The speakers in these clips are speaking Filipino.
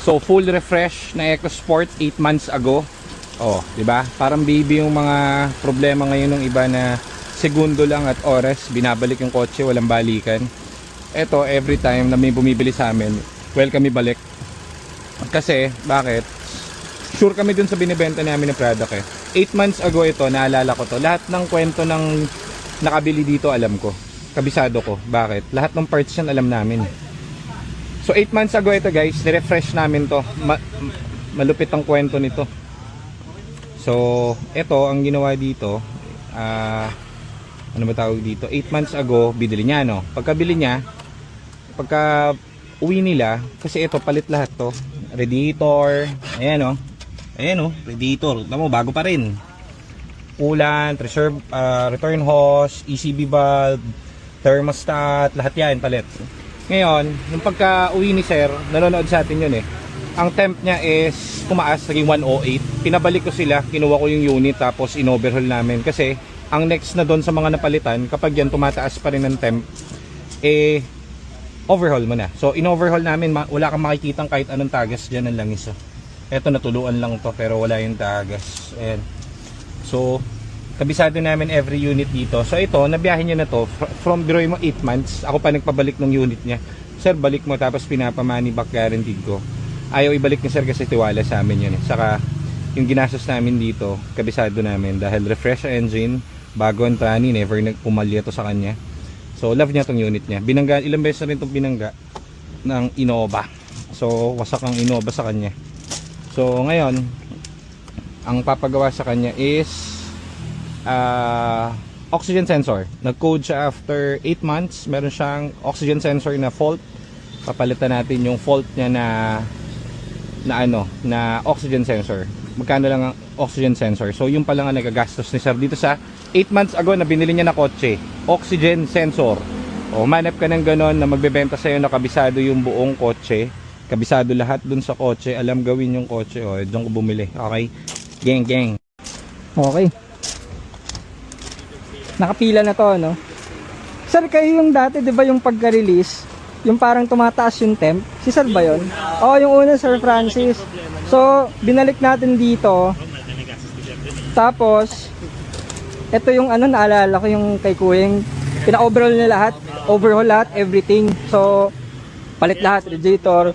So full refresh na EcoSport 8 months ago. Oh, 'di ba? Parang baby yung mga problema ngayon ng iba na segundo lang at oras binabalik yung kotse, walang balikan. Ito, every time na may bumibili sa amin, welcome ibalik. Kasi bakit? Sure kami dun sa binibenta namin ng product eh. 8 months ago ito, naalala ko to. Lahat ng kwento ng nakabili dito alam ko. Kabisado ko. Bakit? Lahat ng parts yan alam namin. So 8 months ago ito guys, nirefresh namin to. Malupit ang kwento nito. So ito ang ginawa dito, ano ba tawag dito? 8 months ago binili niya, no. Pagkabili niya, pagka uwi nila, kasi ito palit lahat to. Radiator, ayan, oh. Ayan, oh, radiator. Tama mo, bago pa rin. Coolant, return hose, ECB valve, thermostat, lahat yan palit. Ngayon, nung pagka uwi ni sir, nanonood sa atin yun eh. Ang temp niya is tumaas, naging 108. Pinabalik ko sila, kinuha ko yung unit, tapos in-overhaul namin. Kasi ang next na doon sa mga napalitan, kapag yan tumataas pa rin ng temp, eh overhaul mo na. So in-overhaul namin, wala kang makikitang kahit anong tagas dyan ng langis. Eto, natuluan lang to pero wala yung tagas. Ayan. So kabisado namin every unit dito. So ito, nabiyahin niya na to from biroy mo 8 months. Ako pa nagpabalik ng unit niya. Sir, balik mo, tapos pinapa-money back guaranteed ko. Ayaw ibalik ni sir kasi tiwala sa amin yun eh. Saka yung ginastos namin dito, kabisado namin dahil refresh engine, bago ang trani, never nagpumalya to sa kanya. So love niya tong unit niya. Binangga, ilang beses na rin itong binangga ng Innova. So wasak ang Innova sa kanya. So ngayon, ang papagawa sa kanya is oxygen sensor. Nag-code siya after 8 months. Meron siyang oxygen sensor na fault. Papalitan natin yung fault niya na oxygen sensor. Magkano lang ang oxygen sensor? So yung pa lang ang nagagastos ni sir dito sa 8 months ago na binili niya na kotse. Oxygen sensor. O manap ka ng ganon na magbebenta sa'yo na kabisado yung buong kotse. Kabisado lahat dun sa kotse. Alam gawin yung kotse. O, doon ko bumili. Okay? Gang, gang. Okay. Nakapila na to, no? Sir, kayo yung dati, di ba yung pagka-release, yung parang tumataas yung temp? Si sir ba yun? Oo, yung una, Sir Francis. So, binalik natin dito. Tapos, ito yung naalala ko yung kay Kuwing. Pina-overhaul niya lahat. Overhaul lahat, everything. So, palit lahat, radiator.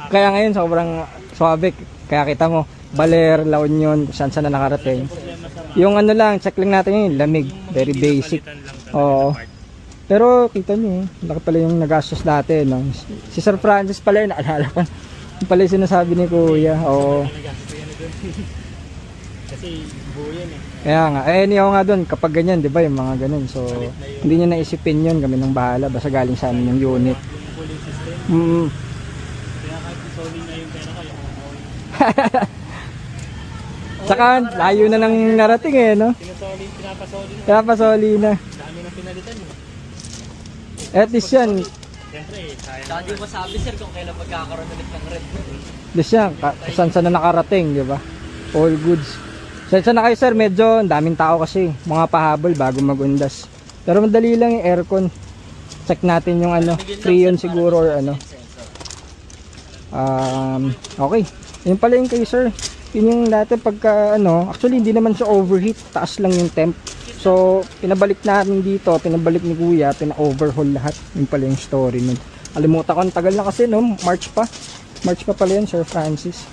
Kaya ngayon, sobrang swabe. Kaya kita mo, baler, La Union, saan na nakarating. Yung lang, check lang natin yung lamig. Very basic. Oo. Pero kita nyo, laki pala yung nagastos dati. No? Si Sir Francis pala yun, naalala ko. Yung pala yung sinasabi ni Kuya. Oo. Kasi buo yan eh. Kaya nga, niyo nga doon, kapag ganyan, di ba, yung mga ganun. So, hindi niya naisipin yun, kami nang bahala. Basta galing sa amin yung unit. Kaya kahit solid na yung pera kayo. Tsaka, layo na nang narating eh, no? Pinapasoli na. Dami na pinalitan mo. At least yan. Siyempre, Saka di masabi sir kung kailan magkakaroon ulit ng Red Bull. This yan, saan na nakarating, di ba? All goods. Saan na kayo sir, medyo ang daming tao kasi. Mga pahabol bago magundas. Pero madali lang yung aircon. Check natin yung Freon siguro or okay. Yun pala yung kay sir. Yun yung dati pagka actually hindi naman siya overheat. Taas lang yung temp. So, pinabalik natin dito, pinabalik ni Kuya, pina-overhaul lahat. Yun pala yung story nun. Alimutan ko, ang tagal na kasi, no? March pa pala yun, Sir Francis.